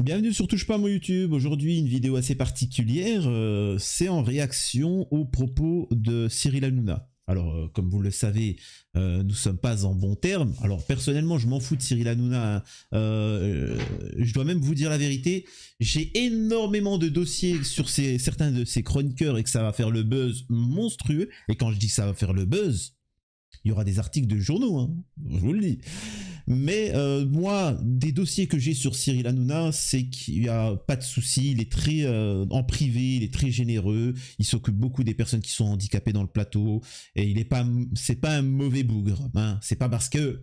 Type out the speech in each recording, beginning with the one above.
Bienvenue sur Touche pas à mon YouTube. Aujourd'hui, une vidéo assez particulière. C'est en réaction aux propos de Cyril Hanouna. Alors, comme vous le savez, nous sommes pas en bons termes. Alors, personnellement, je m'en fous de Cyril Hanouna. Hein. Je dois même vous dire la vérité. J'ai énormément de dossiers sur certains de ces chroniqueurs et que ça va faire le buzz monstrueux. Et quand je dis que ça va faire le buzz, il y aura des articles de journaux, hein, je vous le dis. Mais moi, des dossiers que j'ai sur Cyril Hanouna, c'est qu'il n'y a pas de souci, il est très en privé, il est très généreux, il s'occupe beaucoup des personnes qui sont handicapées dans le plateau, et il est pas, c'est pas un mauvais bougre, hein. C'est pas parce que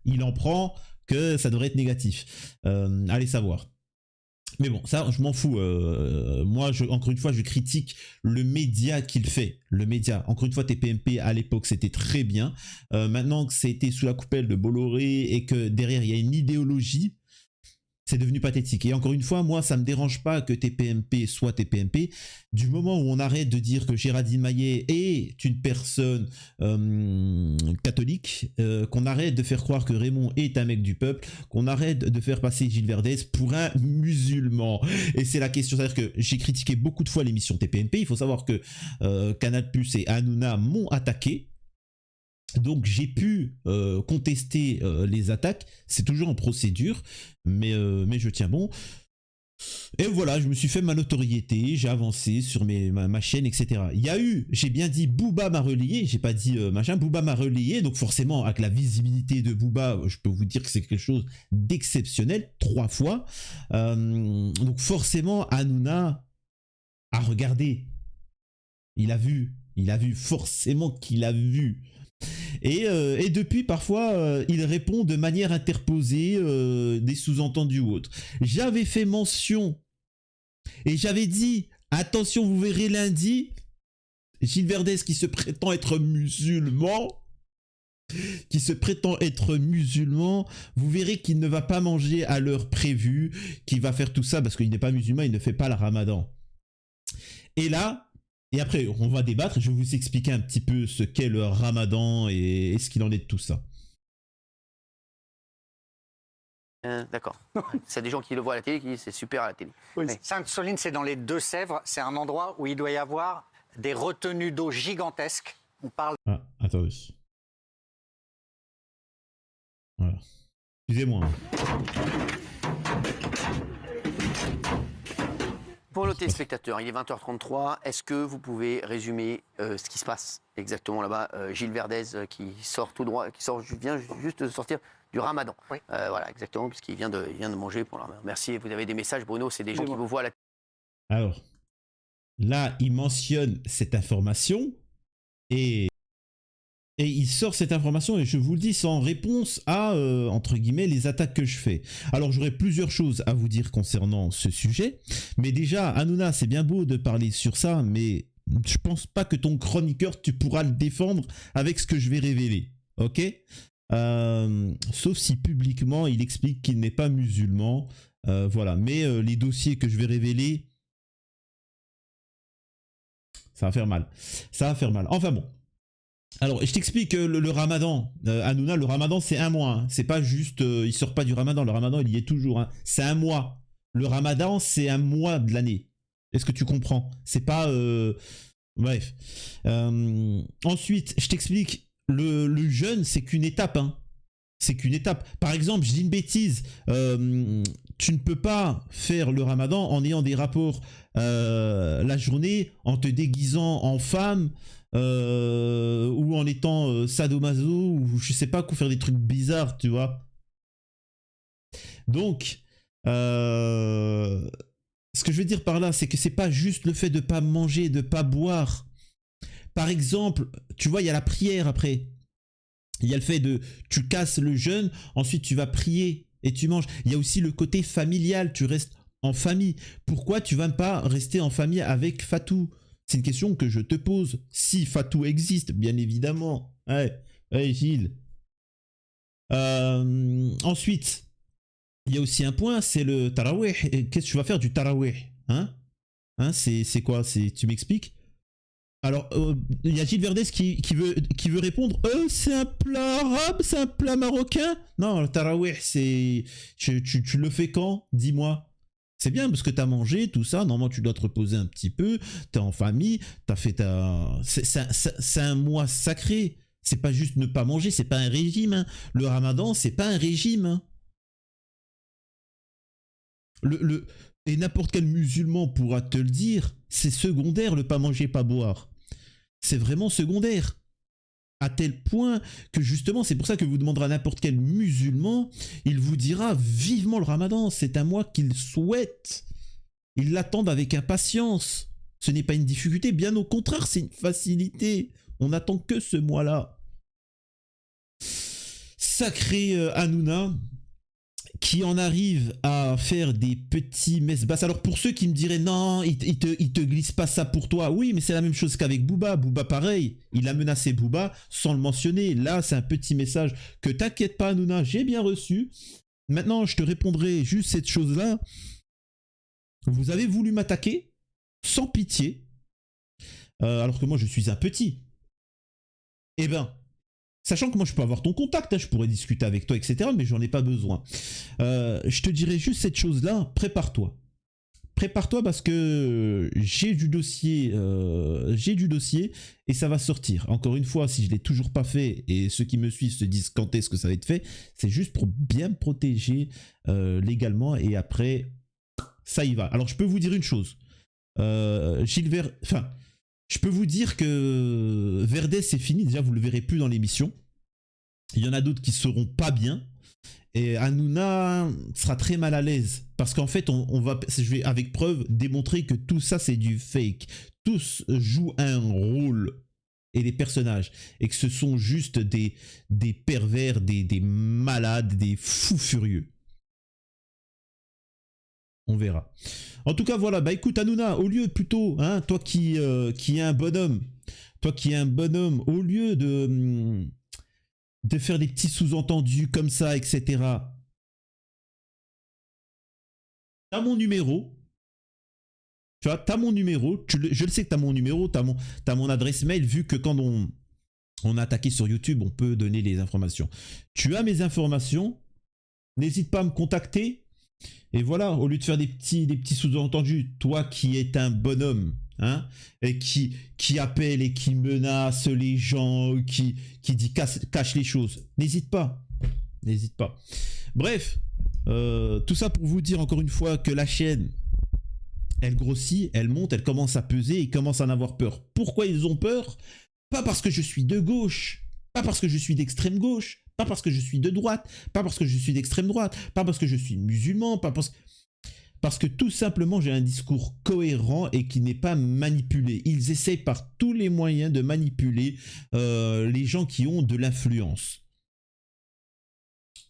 il en prend que ça devrait être négatif. Allez savoir. Mais bon, ça, je m'en fous. Moi, encore une fois, je critique le média qu'il fait. Le média. Encore une fois, TPMP, à l'époque, c'était très bien. Maintenant que c'était sous la coupelle de Bolloré et que derrière, il y a une idéologie, c'est devenu pathétique. Et encore une fois, moi, ça me dérange pas que TPMP soit TPMP. Du moment où on arrête de dire que Géraldine Maillet est une personne catholique, qu'on arrête de faire croire que Raymond est un mec du peuple, qu'on arrête de faire passer Gilles Verdez pour un musulman. Et c'est la question. C'est-à-dire que j'ai critiqué beaucoup de fois l'émission TPMP. Il faut savoir que Canal+ et Hanouna m'ont attaqué. Donc j'ai pu contester les attaques, c'est toujours en procédure, mais je tiens bon. Et voilà, je me suis fait ma notoriété, j'ai avancé sur ma chaîne, etc. Il y a eu, j'ai bien dit Booba m'a relayé, j'ai pas dit machin, Booba m'a relayé, donc forcément avec la visibilité de Booba, je peux vous dire que c'est quelque chose d'exceptionnel, 3 fois. Donc forcément Hanouna a regardé, il a vu forcément qu'il a vu. Et depuis, parfois, il répond de manière interposée, des sous-entendus ou autres. J'avais fait mention, et j'avais dit, attention, vous verrez lundi, Gilles Verdez qui se prétend être musulman, vous verrez qu'il ne va pas manger à l'heure prévue, qu'il va faire tout ça, parce qu'il n'est pas musulman, il ne fait pas le ramadan. Et là... Et après, on va débattre, je vais vous expliquer un petit peu ce qu'est le ramadan et ce qu'il en est de tout ça. D'accord. C'est des gens qui le voient à la télé qui disent c'est super à la télé. Oui. Sainte-Soline, c'est dans les Deux-Sèvres. C'est un endroit où il doit y avoir des retenues d'eau gigantesques. On parle... Ah, attendez. Voilà. Excusez-moi. Pour le téléspectateur, il est 20h33. Est-ce que vous pouvez résumer ce qui se passe exactement là-bas? Gilles Verdez qui sort tout droit, vient juste de sortir du ramadan. Oui. Voilà, exactement, puisqu'il vient de manger pour le ramadan. Merci, vous avez des messages, Bruno, c'est des gens qui vous voient à la... Alors, là, il mentionne cette information et il sort cette information et je vous le dis, c'est en réponse à, entre guillemets, les attaques que je fais. Alors j'aurais plusieurs choses à vous dire concernant ce sujet, mais déjà, Hanouna, c'est bien beau de parler sur ça, mais je pense pas que ton chroniqueur, tu pourras le défendre avec ce que je vais révéler, ok? Sauf si publiquement, il explique qu'il n'est pas musulman, voilà. Mais les dossiers que je vais révéler, ça va faire mal. Ça va faire mal. Enfin bon. Alors, je t'explique le ramadan, Hanouna, le ramadan c'est un mois, hein. C'est pas juste, il sort pas du ramadan, le ramadan il y est toujours, hein. C'est un mois. Le ramadan c'est un mois de l'année. Est-ce que tu comprends? C'est pas... Bref. Ensuite, je t'explique, le jeûne c'est qu'une étape, hein. C'est qu'une étape. Par exemple, je dis une bêtise, tu ne peux pas faire le ramadan en ayant des rapports la journée, en te déguisant en femme, ou en étant sadomaso, ou je sais pas, quoi, faire des trucs bizarres, tu vois. Donc, ce que je veux dire par là, c'est que c'est pas juste le fait de pas manger, de pas boire. Par exemple, tu vois, il y a la prière après. Il y a le fait de, tu casses le jeûne, ensuite tu vas prier et tu manges. Il y a aussi le côté familial, tu restes en famille. Pourquoi tu vas pas rester en famille avec Fatou? C'est une question que je te pose. Si Fatou existe, bien évidemment. Ouais, ouais Gilles. Ensuite, il y a aussi un point, c'est le tarawih. Qu'est-ce que tu vas faire du tarawih? Hein? C'est quoi? Tu m'expliques? Alors, il y a Gilles Verdez qui veut répondre. C'est un plat arabe, c'est un plat marocain. Non, le tarawih, c'est... Tu le fais quand? Dis-moi. C'est bien parce que tu as mangé, tout ça. Normalement, tu dois te reposer un petit peu. Tu es en famille. T'as fait ta... C'est un mois sacré. C'est pas juste ne pas manger. C'est pas un régime. Hein. Le ramadan, c'est pas un régime. Hein. Et n'importe quel musulman pourra te le dire. C'est secondaire le pas manger, pas boire. C'est vraiment secondaire. À tel point que justement, c'est pour ça que vous demanderez à n'importe quel musulman, il vous dira vivement le ramadan. C'est un mois qu'il souhaite. Ils l'attendent avec impatience. Ce n'est pas une difficulté, bien au contraire, c'est une facilité. On n'attend que ce mois-là. Sacré Hanouna, qui en arrive à faire des petits messes basses. Alors pour ceux qui me diraient non, il te glisse pas ça pour toi. Oui, mais c'est la même chose qu'avec Booba. Booba pareil, il a menacé Booba sans le mentionner. Là, c'est un petit message que t'inquiète pas Hanouna, j'ai bien reçu. Maintenant, je te répondrai juste cette chose-là. Vous avez voulu m'attaquer sans pitié, alors que moi je suis un petit. Eh ben, sachant que moi je peux avoir ton contact, hein, je pourrais discuter avec toi, etc. Mais j'en ai pas besoin. Je te dirais juste cette chose-là, prépare-toi. Prépare-toi parce que j'ai du dossier et ça va sortir. Encore une fois, si je l'ai toujours pas fait et ceux qui me suivent se disent quand est-ce que ça va être fait, c'est juste pour bien me protéger légalement et après ça y va. Alors je peux vous dire une chose, je peux vous dire que Verdez c'est fini. Déjà vous le verrez plus dans l'émission. Il y en a d'autres qui seront pas bien. Et Hanouna sera très mal à l'aise parce qu'en fait, je vais avec preuve démontrer que tout ça c'est du fake. Tous jouent un rôle et des personnages et que ce sont juste des pervers, des malades, des fous furieux. On verra. En tout cas, voilà. Bah écoute, Hanouna, au lieu plutôt, hein, toi qui es un bonhomme, au lieu de faire des petits sous-entendus comme ça, etc. T'as mon numéro. Tu vois, t'as mon numéro. Je le sais que t'as mon numéro. T'as mon adresse mail, vu que quand on a attaqué sur YouTube, on peut donner les informations. Tu as mes informations. N'hésite pas à me contacter. Et voilà, au lieu de faire des petits sous-entendus, toi qui es un bonhomme, hein, et qui appelle et qui menace les gens, qui dit cache les choses, n'hésite pas. Bref, tout ça pour vous dire encore une fois que la chaîne, elle grossit, elle monte, elle commence à peser, ils commencent à en avoir peur. Pourquoi ils ont peur? Pas parce que je suis de gauche, pas parce que je suis d'extrême gauche, pas parce que je suis de droite, pas parce que je suis d'extrême droite, pas parce que je suis musulman, parce que tout simplement j'ai un discours cohérent et qui n'est pas manipulé. Ils essayent par tous les moyens de manipuler les gens qui ont de l'influence.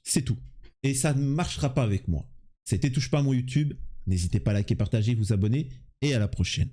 C'est tout. Et ça ne marchera pas avec moi. C'était Touche pas à mon YouTube. N'hésitez pas à liker, partager, vous abonner et à la prochaine.